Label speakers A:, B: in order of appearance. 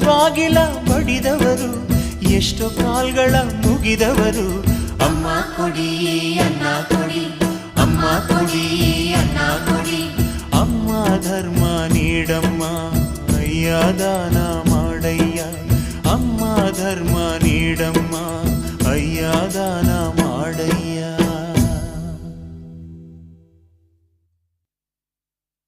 A: ಬಾಗಿಲ ಬಡಿದವರು ಎಷ್ಟೋ ಕಾಲ್ಗಳ ಮುಗಿದವರು ಅಮ್ಮ ಕೊಡಿ ಅನ್ನ ಕೊಡಿ ಅಮ್ಮ ಕೊಡಿ ಅನ್ನ ಕೊಡಿ ಅಮ್ಮ ಧರ್ಮ ನೀಡಮ್ಮ ಅಯ್ಯ ದಾನ ಮಾಡಯ್ಯ ಅಮ್ಮ ಧರ್ಮ ನೀಡಮ್ಮ ಅಯ್ಯ ದಾನ